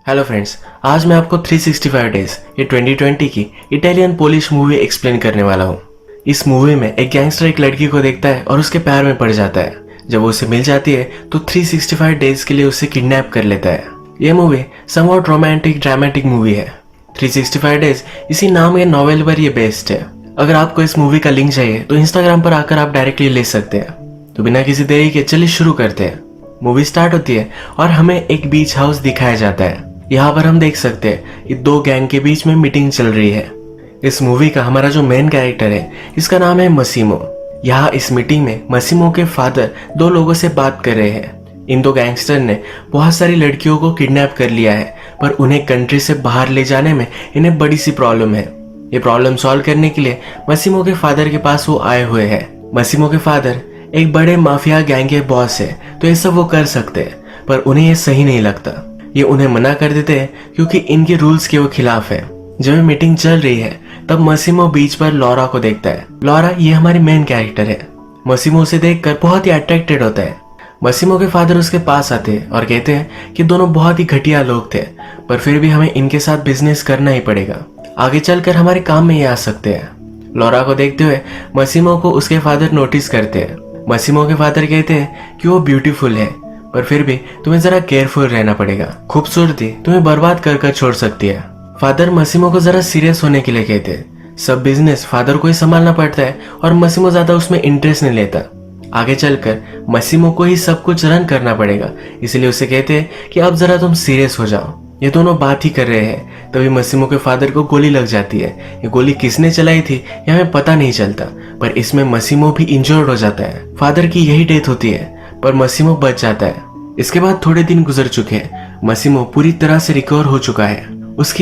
Hello friends, आज मैं आपको 365 डेज ये 2020 की इटालियन पोलिश मूवी एक्सप्लेन करने वाला हूँ। इस मूवी में एक गैंगस्टर एक लड़की को देखता है और उसके पैर में पड़ जाता है। जब वो उसे मिल जाती है तो 365 डेज के लिए उसे किडनैप कर लेता है। ये movie somewhat romantic dramatic movie है। 365 डेज इसी नाम के नॉवेल पर ये बेस्ड है। अगर आपको इस मूवी का लिंक चाहिए तो इंस्टाग्राम पर आकर आप डायरेक्टली ले सकते हैं। तो बिना किसी देरी के चलिए शुरू करते हैं। मूवी स्टार्ट होती है और हमें एक बीच हाउस दिखाया जाता है। यहाँ पर हम देख सकते हैं कि दो गैंग के बीच में मीटिंग चल रही है। इस मूवी का हमारा जो मेन कैरेक्टर है इसका नाम है मसीमो। यहाँ इस मीटिंग में मसीमो के फादर दो लोगों से बात कर रहे हैं। इन दो गैंगस्टर ने बहुत सारी लड़कियों को किडनैप कर लिया है, पर उन्हें कंट्री से बाहर ले जाने में इन्हें बड़ी सी प्रॉब्लम है। ये प्रॉब्लम सॉल्व करने के लिए मसीमो के फादर के पास वो आए हुए हैं। मसीमो के फादर एक बड़े माफिया गैंग के बॉस है, तो ये सब वो कर सकते हैं, पर उन्हें ये सही नहीं लगता। ये उन्हें मना कर देते हैं क्योंकि इनके रूल्स के वो खिलाफ है। जब ये मीटिंग चल रही है तब मसीमो बीच पर लॉरा को देखता है। लॉरा ये हमारी मेन कैरेक्टर है। मसीमो उसे देखकर बहुत ही अट्रैक्टेड होता है। मसीमो के फादर उसके पास आते हैं और कहते हैं कि दोनों बहुत ही घटिया लोग थे, पर फिर भी हमें इनके साथ बिजनेस करना ही पड़ेगा। आगे चलकर हमारे काम में ये आ सकते हैं। लॉरा को देखते हुए मसीमो को उसके फादर नोटिस करते हैं। मसीमो के फादर कहते हैं कि वो ब्यूटीफुल है, पर फिर भी तुम्हें जरा केयरफुल रहना पड़ेगा। खूबसूरती तुम्हें बर्बाद कर छोड़ सकती है। फादर मसीमो को जरा सीरियस होने के लिए कहते हैं। सब बिजनेस फादर को ही संभालना पड़ता है और मसीमो ज्यादा उसमें इंटरेस्ट नहीं लेता। आगे चलकर मसीमो को ही सब कुछ रन करना पड़ेगा, इसलिए उसे कहते हैं कि अब जरा तुम सीरियस हो जाओ। ये दोनों बात ही कर रहे हैं, तभी मसीमो के फादर को गोली लग जाती है। ये गोली किसने चलाई थी ये हमें पता नहीं चलता, पर इसमें मसीमो भी इंजर्ड हो जाता है। फादर की यही डेथ होती है, पर मसीमो बच जाता है। इसके बाद थोड़े दिन गुजर चुके हैं। मसीमो पूरी तरह से रिकवर हो चुका है।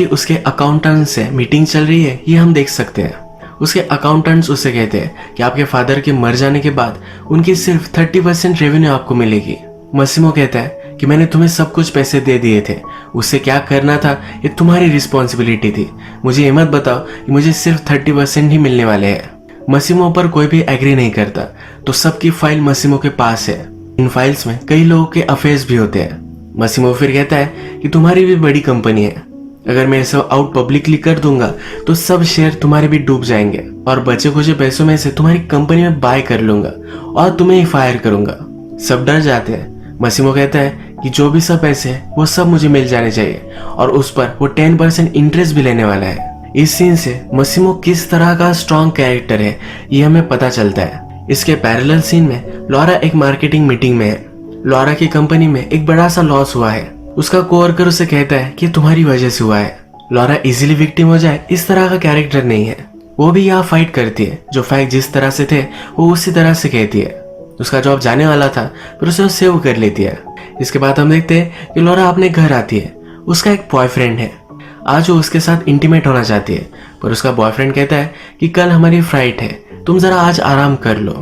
उसके अकाउंटेंट से मीटिंग चल रही है, ये हम देख सकते हैं। उसके अकाउंटेंट्स उसे कहते हैं कि आपके फादर के मर जाने के बाद उनकी सिर्फ 30% रेवेन्यू आपको मिलेगी। मसीमो कहता है कि मैंने तुम्हें सब कुछ पैसे दे दिए थे, उससे क्या करना था ये तुम्हारी रिस्पॉन्सिबिलिटी थी। मुझे ये मत बताओ कि मुझे सिर्फ 30% ही मिलने वाले हैं। मसीमो पर कोई भी एग्री नहीं करता, तो सबकी फाइल मसीमो के पास है। इन फाइल्स में कई लोगों के अफेयर्स भी होते हैं। मसीमो फिर कहता है कि तुम्हारी भी बड़ी कंपनी है, अगर मैं सब आउट पब्लिकली कर दूंगा तो सब शेयर तुम्हारे भी डूब जाएंगे और बचे खुचे पैसों में से तुम्हारी कंपनी में बाय कर लूंगा और तुम्हें ही फायर करूंगा। सब डर जाते हैं। मसीमो कहता है कि जो भी सब पैसे है वो सब मुझे मिल जाने चाहिए और उस पर वो 10% इंटरेस्ट भी लेने वाला है। इस सीन से मसीमो किस तरह का स्ट्रॉन्ग कैरेक्टर है ये हमें पता चलता है। इसके पैरेलल सीन में लॉरा एक मार्केटिंग मीटिंग में है। लॉरा की कंपनी में एक बड़ा सा लॉस हुआ है। उसका कोवर्कर उसे कहता है कि तुम्हारी वजह से हुआ है। लॉरा इजीली विक्टिम हो जाए इस तरह का कैरेक्टर नहीं है। वो भी यहाँ फाइट करती है। जो फैक्ट जिस तरह से थे वो उसी तरह से कहती है। उसका जॉब जाने वाला था पर उसे वो सेव कर लेती है। इसके बाद हम देखते हैं कि लॉरा अपने घर आती है। उसका एक बॉयफ्रेंड है। आज वो उसके साथ इंटीमेट होना चाहती है, पर उसका बॉयफ्रेंड कहता है कि कल हमारी फ्लाइट है, तुम जरा आज आराम कर लो।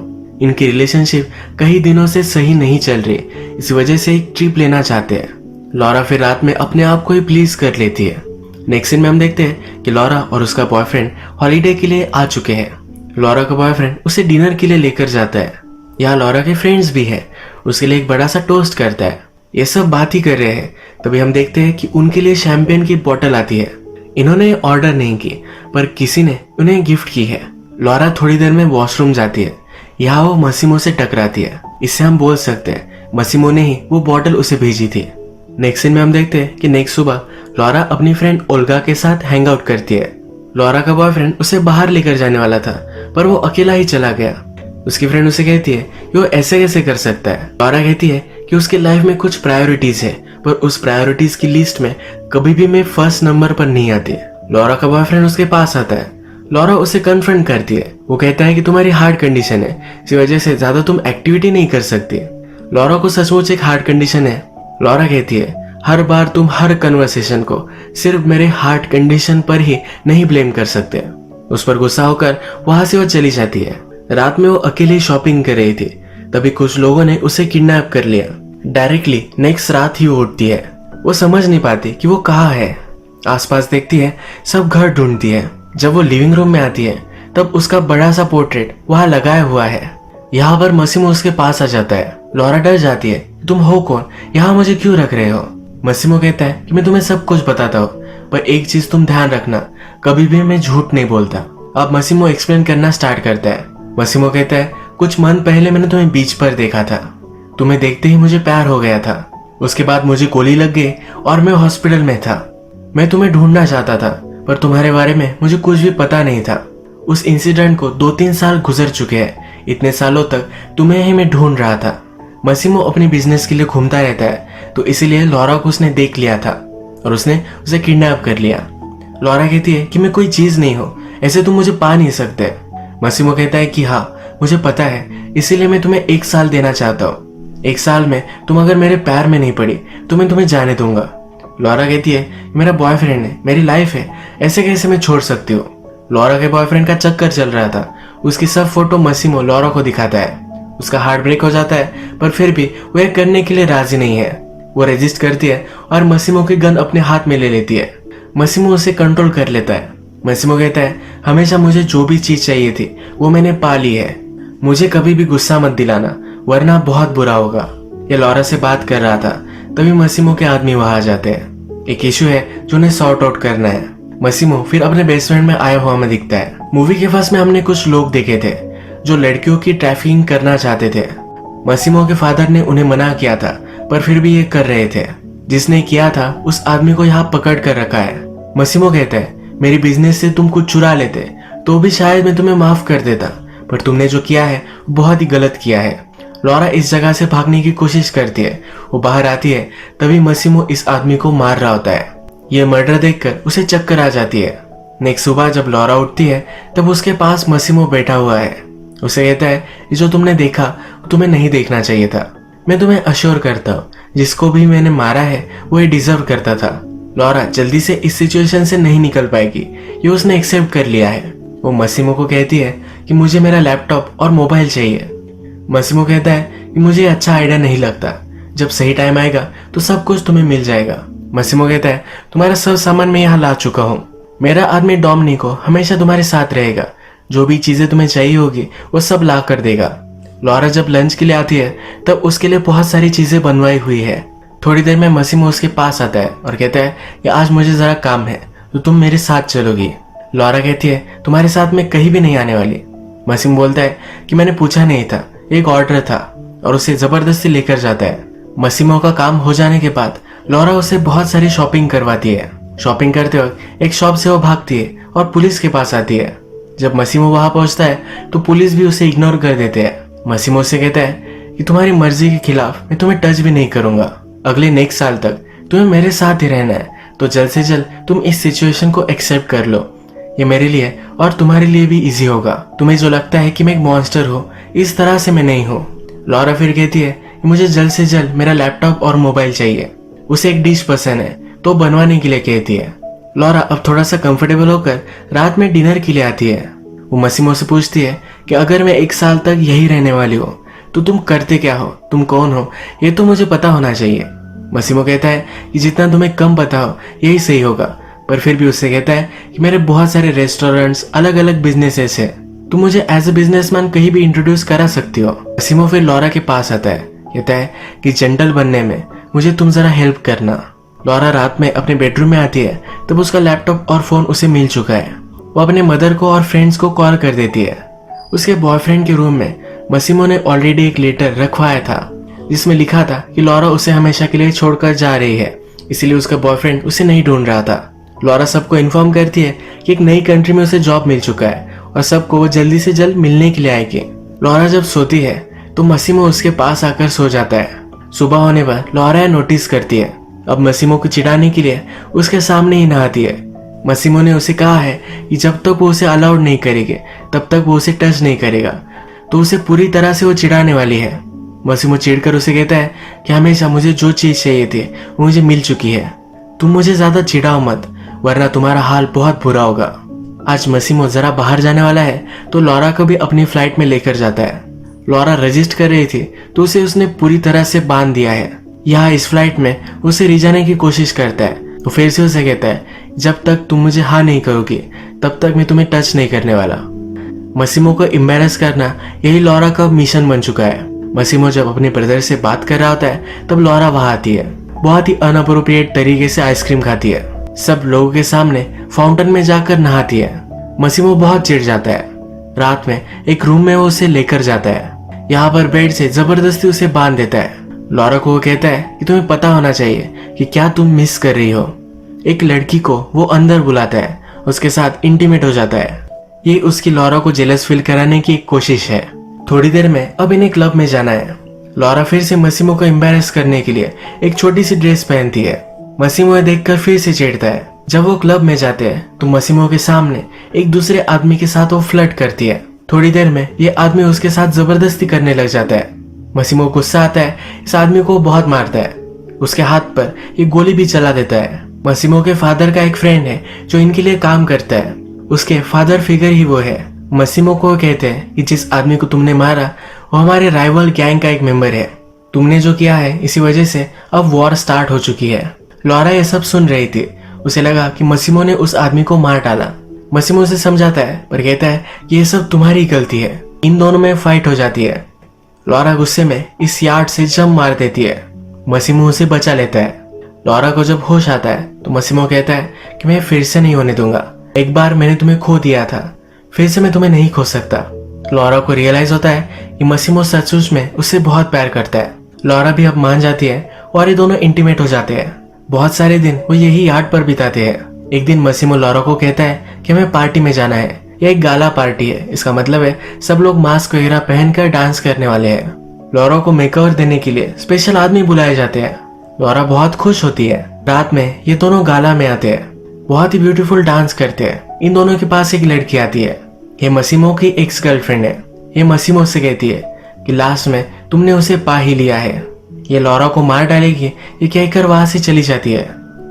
इनकी रिलेशनशिप कई दिनों से सही नहीं चल रही, इस वजह से एक ट्रिप लेना चाहते हैं। लॉरा फिर रात में अपने आप को ही प्लीज कर लेती है। नेक्स्ट सीन में हम देखते हैं कि लॉरा और उसका बॉयफ्रेंड हॉलीडे के लिए आ चुके हैं। लॉरा का बॉयफ्रेंड उसे डिनर के लिए लेकर जाता है। यहाँ लॉरा के फ्रेंड्स भी है। उसके लिए एक बड़ा सा टोस्ट करता है। ये सब बात ही कर रहे हैं, तभी हम देखते हैं कि उनके लिए शैंपेन की बोतल आती है। इन्होंने ऑर्डर नहीं की, पर किसी ने उन्हें गिफ्ट की है। लॉरा थोड़ी देर में वॉशरूम जाती है। यहाँ वो मसीमो से टकराती है। इससे हम बोल सकते हैं मसीमो ने ही वो बोतल उसे भेजी थी। नेक्स्ट सीन में हम देखते हैं कि नेक्स्ट सुबह लॉरा अपनी फ्रेंड ओल्गा के साथ हैंग आउट करती है। लॉरा का बॉयफ्रेंड उसे बाहर लेकर जाने वाला था, पर वो अकेला ही चला गया। उसकी फ्रेंड उसे कहती है कि वो ऐसे कैसे कर सकता है। लॉरा कहती है कि उसके लाइफ में कुछ प्रायोरिटीज है, पर उस प्रायोरिटीज की लिस्ट में कभी भी मैं फर्स्ट नंबर पर नहीं आती। लॉरा का बॉयफ्रेंड उसके पास आता है। लॉरा उसे कन्फ्रंट करती है। वो कहता है कि तुम्हारी हार्ट कंडीशन है, इस वजह से ज्यादा तुम एक्टिविटी नहीं कर सकती। लॉरा को सचमुच एक हार्ट कंडीशन है। लॉरा कहती है हर बार तुम हर कन्वर्सेशन को सिर्फ मेरे हार्ट कंडीशन पर ही नहीं ब्लेम कर सकते। उस पर गुस्सा होकर वहां से वो चली जाती है। रात में वो अकेली शॉपिंग कर रही थी, तभी कुछ लोगों ने उसे किडनैप कर लिया। डायरेक्टली नेक्स्ट रात ही वो उठती है। वो समझ नहीं पाती कि वो कहाँ है। आसपास देखती है, सब घर ढूंढती है। जब वो लिविंग रूम में आती है तब उसका बड़ा सा पोर्ट्रेट वहां लगाया हुआ है। यहाँ पर मसीमो उसके पास आ जाता है। लॉरा डर जाती है, तुम हो कौन, यहाँ मुझे क्यों रख रहे हो। मसीमो कहता है कि मैं तुम्हें सब कुछ बताता हूँ, पर एक चीज तुम ध्यान रखना, कभी भी मैं झूठ नहीं बोलता। अब मसीमो एक्सप्लेन करना स्टार्ट करता है। मसीमो कहता है कुछ मंथ पहले मैंने तुम्हें बीच पर देखा था, तुम्हें देखते ही मुझे प्यार हो गया था। उसके बाद मुझे गोली लग गई और मैं हॉस्पिटल में था। मैं तुम्हें ढूंढना चाहता था, पर तुम्हारे बारे में मुझे कुछ भी पता नहीं था। उस इंसिडेंट को 2-3 साल गुजर चुके हैं। इतने सालों तक तुम्हें ही मैं ढूंढ रहा था। मसीमो अपने बिजनेस के लिए घूमता रहता है, तो इसीलिए लॉरा को उसने देख लिया था और उसने उसे किडनैप कर लिया। लॉरा कहती है कि मैं कोई चीज नहीं हूँ, ऐसे तुम मुझे पा नहीं सकते। मसीमो कहता है कि हाँ मुझे पता है, इसीलिए मैं तुम्हें 1 साल देना चाहता हूँ। 1 साल में तुम अगर मेरे पैर में नहीं पड़ी तो मैं तुम्हें जाने दूंगा। लॉरा कहती है मेरा बॉयफ्रेंड है, मेरी लाइफ है, ऐसे कैसे मैं छोड़ सकती हूँ। लॉरा के बॉयफ्रेंड का चक्कर चल रहा था। उसकी सब फोटो मसीमो लॉरा को दिखाता है। उसका हार्ट ब्रेक हो जाता है, पर फिर भी वो यह करने के लिए राजी नहीं है। वो रेजिस्ट करती है और मसीमो की गन अपने हाथ में ले लेती है। मसीमो उसे कंट्रोल कर लेता है। मसीमो कहता है हमेशा मुझे जो भी चीज चाहिए थी वो मैंने पा ली है, मुझे कभी भी गुस्सा मत दिलाना वरना बहुत बुरा होगा। ये लॉरा से बात कर रहा था, तभी मसीमो के आदमी वहां आ जाते हैं। एक इशू है जो उन्हें सॉर्ट आउट करना है। मसीमो फिर अपने बेसमेंट में आया हुआ में दिखता है। मूवी के फर्स्ट में हमने कुछ लोग देखे थे जो लड़कियों की ट्रैफिकिंग करना चाहते थे। मसीमो के फादर ने उन्हें मना किया था, पर फिर भी ये कर रहे थे। जिसने किया था उस आदमी को यहाँ पकड़ कर रखा है। मसीमो कहता है मेरी बिजनेस से तुम कुछ चुरा लेते तो भी शायद मैं तुम्हें माफ कर देता, पर तुमने जो किया है बहुत ही गलत किया है। लॉरा इस जगह से भागने की कोशिश करती है। वो बाहर आती है, तभी मसीमो इस आदमी को मार रहा होता है। ये मर्डर देखकर उसे चक्कर आ जाती है। नेक्स्ट सुबह जब लॉरा उठती है तब उसके पास मसीमो बैठा हुआ है। उसे कहता है जो तुमने देखा तुम्हें नहीं देखना चाहिए था। मैं तुम्हें अश्योर करता हूँ जिसको भी मैंने मारा है वो ये डिजर्व करता था। लॉरा जल्दी से इस सिचुएशन से नहीं निकल पाएगी, ये उसने एक्सेप्ट कर लिया है। वो मसीमो को कहती है कि मुझे मेरा लैपटॉप और मोबाइल चाहिए। मसीमो कहता है कि मुझे अच्छा आइडिया नहीं लगता, जब सही टाइम आएगा तो सब कुछ तुम्हें मिल जाएगा। मसीमो कहता है तुम्हारा सब सामान मैं यहाँ ला चुका हूँ, मेरा आदमी डोमिनिको हमेशा तुम्हारे साथ रहेगा, जो भी चीजें तुम्हें चाहिए होगी वो सब ला कर देगा। लॉरा जब लंच के लिए आती है तब उसके लिए बहुत सारी चीजें बनवाई हुई है। थोड़ी देर में मसीमो उसके पास आता है और कहता है कि आज मुझे जरा काम है तो तुम मेरे साथ चलोगी। लॉरा कहती है तुम्हारे साथ मैं कहीं भी नहीं आने वाली। मसीमो बोलता है कि मैंने पूछा नहीं था, एक ऑर्डर था, और उसे जबरदस्ती लेकर जाता है। मसीमो का काम हो जाने के बाद लॉरा उसे बहुत सारी शॉपिंग करवाती है। शॉपिंग करते वक्त एक शॉप से वो भागती है और पुलिस के पास आती है। जब मसीमो वहां पहुंचता है तो पुलिस भी उसे इग्नोर कर देते हैं। मसीमो से कहता है कि तुम्हारी मर्जी के खिलाफ मैं तुम्हें टच भी नहीं करूंगा, अगले नेक्स्ट साल तक तुम्हें मेरे साथ ही रहना है, तो जल्द से जल्द तुम इस सिचुएशन को एक्सेप्ट कर लो। ये मेरे लिए और तुम्हारे लिए भी इजी होगा। तुम्हें जो लगता है कि मैं एक मॉन्स्टर हूँ, इस तरह से मैं नहीं हूँ। लॉरा फिर कहती है कि मुझे जल्द से जल्द मेरा लैपटॉप और मोबाइल चाहिए। उसे एक डिश पसंद है तो बनवाने के लिए कहती है। लॉरा अब थोड़ा सा कंफर्टेबल होकर रात में डिनर के लिए आती है। वो मसीमो से पूछती है कि अगर मैं 1 साल तक यही रहने वाली हूँ तो तुम करते क्या हो, तुम कौन हो, ये तो मुझे पता होना चाहिए। मसीमो कहता है कि जितना तुम्हें कम पता हो यही सही होगा, पर फिर भी उससे कहता है कि मेरे बहुत सारे रेस्टोरेंट्स, अलग अलग बिजनेसेस है, तुम मुझे एज ए बिजनेसमैन कहीं भी इंट्रोड्यूस करा सकती हो। मसीमो फिर लॉरा के पास आता है, कहता है कि जेंटल बनने में मुझे तुम जरा हेल्प करना। लॉरा रात में अपने बेडरूम में आती है तब उसका लैपटॉप और फोन उसे मिल चुका है। वो अपने मदर को और फ्रेंड्स को कॉल कर देती है। उसके बॉयफ्रेंड के रूम में मसीमो ने ऑलरेडी एक लेटर रखवाया था जिसमें लिखा था कि लॉरा उसे हमेशा के लिए छोड़कर जा रही है, इसलिए उसका बॉयफ्रेंड उसे नहीं ढूंढ रहा था। लॉरा सबको इन्फॉर्म करती है कि एक नई कंट्री में उसे जॉब मिल चुका है और सबको वो जल्दी से जल्द मिलने के लिए आएगी। लॉरा जब सोती है तो मसीमो उसके पास आकर सो जाता है। सुबह होने पर लॉरा नोटिस करती है। अब मसीमो को चिढ़ाने के लिए उसके सामने ही नहाती है। मसीमो ने उसे कहा है कि जब तक वो उसे अलाउड नहीं करेगी तब तक वो उसे टच नहीं करेगा, तो उसे पूरी तरह से वो चिढ़ाने वाली है। मसीमो चिढ़कर उसे कहता है कि हमेशा मुझे जो चीज चाहिए थी वो मुझे मिल चुकी है, तुम मुझे ज्यादा चिढ़ाओ मत वरना तुम्हारा हाल बहुत बुरा होगा। आज मसीमो जरा बाहर जाने वाला है तो लॉरा को भी अपनी फ्लाइट में लेकर जाता है। लॉरा रजिस्ट कर रही थी तो उसे उसने पूरी तरह से बांध दिया है। यहाँ इस फ्लाइट में उसे रिझाने की कोशिश करता है तो फिर से उसे कहता है जब तक तुम मुझे हाँ नहीं करोगी तब तक मैं तुम्हें टच नहीं करने वाला। मसीमो को एम्बैरेस करना यही लॉरा का मिशन बन चुका है। मसीमो जब अपने ब्रदर से बात कर रहा होता है तब लॉरा वहां आती है। बहुत ही अनअप्रोप्रिएट तरीके से आइसक्रीम खाती है। सब लोगों के सामने फाउंटेन में जाकर नहाती है। मसीमो बहुत चिढ़ जाता है। रात में एक रूम में वो उसे लेकर जाता है। यहाँ पर बेड से जबरदस्ती उसे बांध देता है। लॉरा को वो कहता है कि तुम्हें पता होना चाहिए कि क्या तुम मिस कर रही हो। एक लड़की को वो अंदर बुलाता है, उसके साथ इंटीमेट हो जाता है। ये उसकी लॉरा को जेलस फील कराने की एक कोशिश है। थोड़ी देर में अब इन्हें क्लब में जाना है। लॉरा फिर से मसीमो को एम्बैरेस करने के लिए एक छोटी सी ड्रेस पहनती है। मसीमो ये देखकर फिर से चिढ़ता है। जब वो क्लब में जाते हैं तो मसीमो के सामने एक दूसरे आदमी के साथ वो फ्लर्ट करती है। थोड़ी देर में ये आदमी उसके साथ जबरदस्ती करने लग जाता है। मसीमो को गुस्सा आता है, इस आदमी को बहुत मारता है। उसके हाथ पर ये गोली भी चला देता है। मसीमो के फादर का एक फ्रेंड है जो इनके लिए काम करता है। उसके फादर फिगर ही वो है। मसीमो को कहते हैं कि जिस आदमी को तुमने मारा वो हमारे राइवल गैंग का एक मेंबर है। तुमने जो किया है इसी वजह से अब वॉर स्टार्ट हो चुकी है। लॉरा ये सब सुन रही थी। उसे लगा कि मसीमो ने उस आदमी को मार डाला। मसीमो उसे समझाता है पर कहता है कि ये सब तुम्हारी गलती है। इन दोनों में फाइट हो जाती है। लॉरा गुस्से में इस यार्ड से जंप मार देती है। मसीमो उसे बचा लेता है। लॉरा को जब होश आता है तो मसीमो कहता है कि मैं फिर से नहीं होने दूंगा। एक बार मैंने तुम्हें खो दिया था, फिर से मैं तुम्हें नहीं खो सकता। लॉरा को रियलाइज होता है कि मसीमो सचमुच में उससे बहुत प्यार करता है। लॉरा भी अब मान जाती है और ये दोनों इंटीमेट हो जाते हैं। बहुत सारे दिन वो यही यार्ड पर बिताते हैं। एक दिन मसीमो लॉरा को कहता है कि हमें पार्टी में जाना है। यह एक गाला पार्टी है। इसका मतलब है सब लोग मास्क वगैरह पहनकर डांस करने वाले हैं। लॉरा को मेकओवर देने के लिए स्पेशल आदमी बुलाए जाते हैं। लॉरा बहुत खुश होती है। रात में ये दोनों गाला में आते हैं, बहुत ही ब्यूटीफुल डांस करते हैं। इन दोनों के पास एक लड़की आती है। ये मसीमो की एक्स गर्लफ्रेंड है। ये मसीमो से कहती है कि लास्ट में तुमने उसे पा ही लिया है, ये लॉरा को मार डालेगी। ये कहकर वहां से चली जाती है।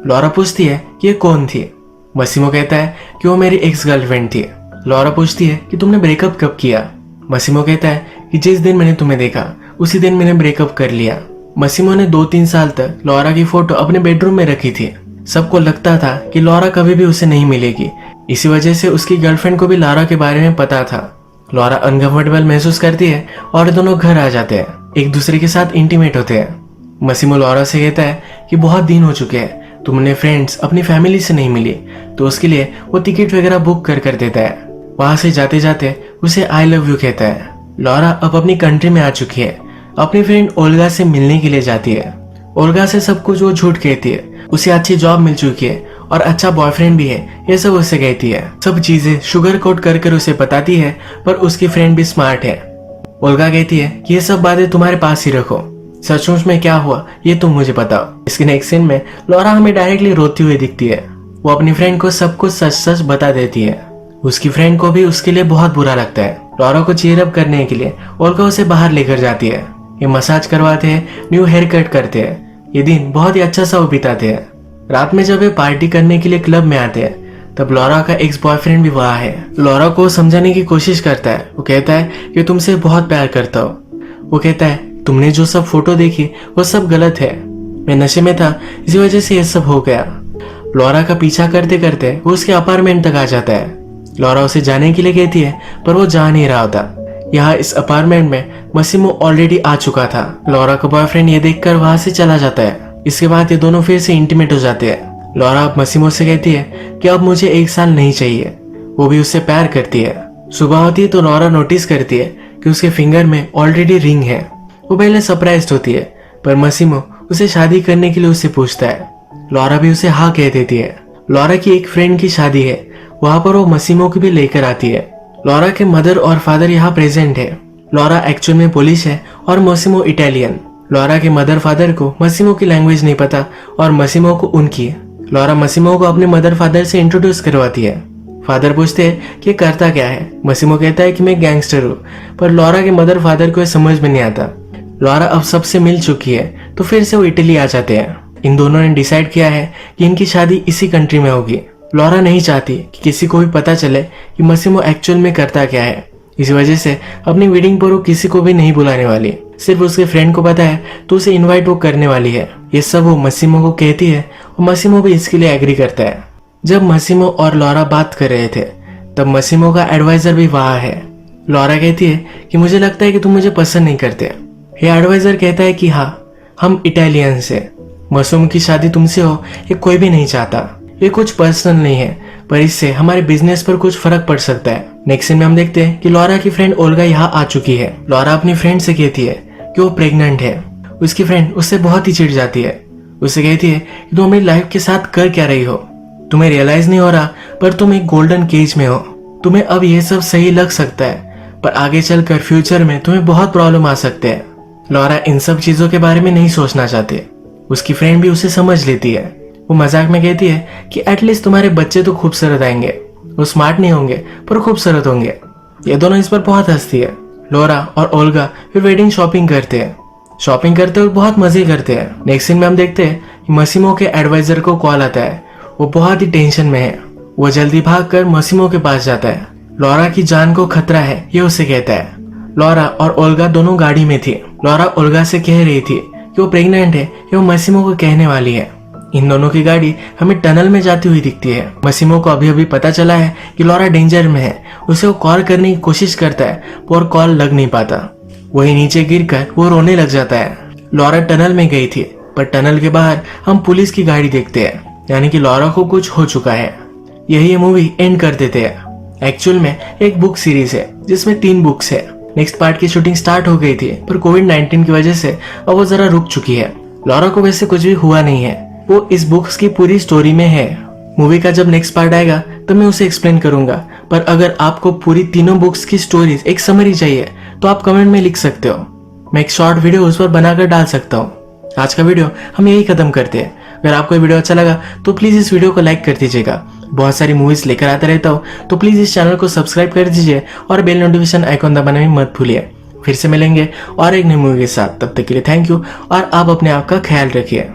लॉरा पूछती है कि ये कौन थी। मसीमो कहता है कि वो मेरी एक्स गर्लफ्रेंड थी। लॉरा पूछती है कि तुमने ब्रेकअप कब किया। मसीमो कहता है कि जिस दिन मैंने तुम्हें देखा उसी दिन मैंने ब्रेकअप कर लिया। मसीमो ने 2-3 साल तक लॉरा की फोटो अपने बेडरूम में रखी थी। सबको लगता था कि लॉरा कभी भी उसे नहीं मिलेगी। इसी वजह से उसकी गर्लफ्रेंड को भी लॉरा के बारे में पता था। लॉरा अनकंफर्टेबल महसूस करती है और दोनों घर आ जाते हैं, एक दूसरे के साथ इंटीमेट होते हैं। मसीमो लॉरा से कहता है कि बहुत दिन हो चुके हैं, तुमने फ्रेंड्स अपनी फैमिली से नहीं मिली, तो उसके लिए वो टिकट वगैरह बुक कर देता है। वहां से जाते जाते उसे आई लव यू कहता है। लॉरा अब अपनी कंट्री में आ चुकी है। अपनी फ्रेंड ओल्गा से मिलने के लिए जाती है। ओल्गा से सब कुछ वो झूठ कहती है। उसे अच्छी जॉब मिल चुकी है और अच्छा बॉयफ्रेंड भी है, ये सब उससे कहती है। सब चीजें शुगर कोट कर उसे बताती है, पर उसकी फ्रेंड भी स्मार्ट है। ओल्गा कहती है कि ये सब बातें तुम्हारे पास ही रखो, सचमुच में क्या हुआ ये तुम मुझे बताओ। इसके नेक्स्ट सीन में लॉरा हमें डायरेक्टली रोती हुई दिखती है। वो अपनी फ्रेंड को सब कुछ सच सच बता देती है। उसकी फ्रेंड को भी उसके लिए बहुत बुरा लगता है। लॉरा को चीयर अप करने के लिए ओल्गा उसे बाहर लेकर जाती है। ये मसाज करवाते हैं, न्यू हेयर कट करते हैं। ये दिन बहुत ही अच्छा सा वो बिताते हैं। रात में जब ये पार्टी करने के लिए क्लब में आते हैं तब लॉरा का एक्स बॉयफ्रेंड भी वहाँ है। लॉरा को समझाने की कोशिश करता है। वो कहता है कि तुमसे बहुत प्यार करता हो। वो कहता है तुमने जो सब फोटो देखी वो सब गलत है, मैं नशे में था इसी वजह से ये सब हो गया। लॉरा का पीछा करते करते वो उसके अपार्टमेंट तक आ जाता है। लॉरा उसे जाने के लिए कहती है पर वो जा नहीं रहा होता। यहाँ इस अपार्टमेंट में मसीमो ऑलरेडी आ चुका था। लॉरा का बॉयफ्रेंड ये देखकर वहां से चला जाता है। इसके बाद ये दोनों फिर से इंटीमेट हो जाते हैं। लॉरा अब मसीमो से कहती है कि अब मुझे 1 साल नहीं चाहिए। वो भी उससे प्यार करती है। सुबह होती है तो लॉरा नोटिस करती है कि उसके फिंगर में ऑलरेडी रिंग है। वो पहले सरप्राइज्ड होती है पर मसीमो उसे शादी करने के लिए उससे पूछता है। लॉरा भी उसे हाँ कह देती है। लॉरा की एक फ्रेंड की शादी है, वहां पर वो मसीमो को भी लेकर आती है। लॉरा के मदर और फादर यहाँ प्रेजेंट है। लॉरा एक्चुअल में पोलिश है और मसीमो इटालियन। लॉरा के मदर फादर को मसीमो की लैंग्वेज नहीं पता और मसीमो को उनकी। लॉरा मसीमो को अपने मदर फादर से इंट्रोड्यूस करवाती है। फादर पूछते हैं कि करता क्या है। मसीमो कहता है कि मैं गैंगस्टर हूँ, पर लॉरा के मदर फादर को समझ में नहीं आता। लॉरा अब सबसे मिल चुकी है तो फिर से वो इटली आ जाते हैं। इन दोनों ने डिसाइड किया है कि इनकी शादी इसी कंट्री में होगी। लॉरा नहीं चाहती कि किसी को भी पता चले कि मसीमो एक्चुअल में करता क्या है। इसी वजह से अपनी वेडिंग पर वो किसी को भी नहीं बुलाने वाली। सिर्फ उसके फ्रेंड को पता है तो उसे इनवाइट वो करने वाली है। ये सब वो मसीमो को कहती है और मसीमो भी इसके लिए एग्री करता है। जब मसीमो और लॉरा बात कर रहे थे तब मसीमो का एडवाइजर भी वहाँ है। लॉरा कहती है कि मुझे लगता है कि तुम मुझे पसंद नहीं करते। ये एडवाइजर कहता है कि हाँ, हम इटालियंस हैं। मासूम की शादी तुमसे हो ये कोई भी नहीं चाहता, ये कुछ पर्सनल नहीं है, पर इससे हमारे बिजनेस पर कुछ फर्क पड़ सकता है। नेक्स्ट सीन में हम देखते हैं कि लॉरा की फ्रेंड ओल्गा यहाँ आ चुकी है। लॉरा अपनी फ्रेंड से कहती है कि वो प्रेग्नेंट है। उसकी फ्रेंड उससे बहुत ही चिढ़ जाती है। उससे कहती है कि तुम अपनी लाइफ के साथ कर क्या रही हो, तुम्हें रियलाइज नहीं हो रहा, पर तुम एक गोल्डन केज में हो। तुम्हें अब ये सब सही लग सकता है, पर आगे चलकर फ्यूचर में तुम्हें बहुत प्रॉब्लम आ सकते हैं। लॉरा इन सब चीजों के बारे में नहीं सोचना चाहती। उसकी फ्रेंड भी उसे समझ लेती है। वो मजाक में कहती है कि एटलीस्ट तुम्हारे बच्चे तो खूबसूरत आएंगे, वो स्मार्ट नहीं होंगे पर खूबसूरत होंगे। ये दोनों इस पर बहुत हंसती है। लॉरा और ओल्गा फिर वेडिंग शॉपिंग करते हैं। शॉपिंग करते हुए बहुत मजे करते हैं। नेक्स्ट सीन में हम देखते हैं कि मसीमो के एडवाइजर को कॉल आता है। वो बहुत ही टेंशन में है। वो जल्दी भागकर मसीमो के पास जाता है। लॉरा की जान को खतरा है ये उसे कहता है। लॉरा और ओल्गा दोनों गाड़ी में थी। लॉरा ओल्गा से कह रही थी कि वो प्रेग्नेंट है, ये वो मसीमो को कहने वाली है। इन दोनों की गाड़ी हमें टनल में जाती हुई दिखती है। मसीमो को अभी अभी पता चला है कि लॉरा डेंजर में है। उसे वो कॉल करने की कोशिश करता है पर कॉल लग नहीं पाता। वही नीचे गिरकर वो रोने लग जाता है। लॉरा टनल में गई थी, पर टनल के बाहर हम पुलिस की गाड़ी देखते हैं, यानी कि लॉरा को कुछ हो चुका है। यही ये मूवी एंड कर देते हैं। एक्चुअल में एक बुक सीरीज है जिसमें 3 बुक्स है। नेक्स्ट पार्ट की शूटिंग स्टार्ट हो गई थी, पर कोविड-19 की वजह से अब वो जरा रुक चुकी है। लॉरा को वैसे कुछ भी हुआ नहीं है, वो इस बुक्स की पूरी स्टोरी में है। मूवी का जब नेक्स्ट पार्ट आएगा तब मैं उसे एक्सप्लेन करूंगा, पर अगर आपको पूरी तीनों बुक्स की स्टोरीज एक समरी चाहिए तो आप कमेंट में लिख सकते हो। मैं एक शॉर्ट वीडियो उस पर बनाकर डाल सकता हूँ। आज का वीडियो हम यही खत्म करते हैं। अगर आपको ये वीडियो अच्छा लगा तो प्लीज इस वीडियो को लाइक कर दीजिएगा। बहुत सारी मूवीज लेकर आता रहता हूँ, तो प्लीज इस चैनल को सब्सक्राइब कर दीजिए और बेल नोटिफिकेशन आइकॉन दबाना भी मत भूलिए। फिर से मिलेंगे और एक नई मूवी के साथ। तब तक के लिए थैंक यू और आप अपने आप का ख्याल रखिए।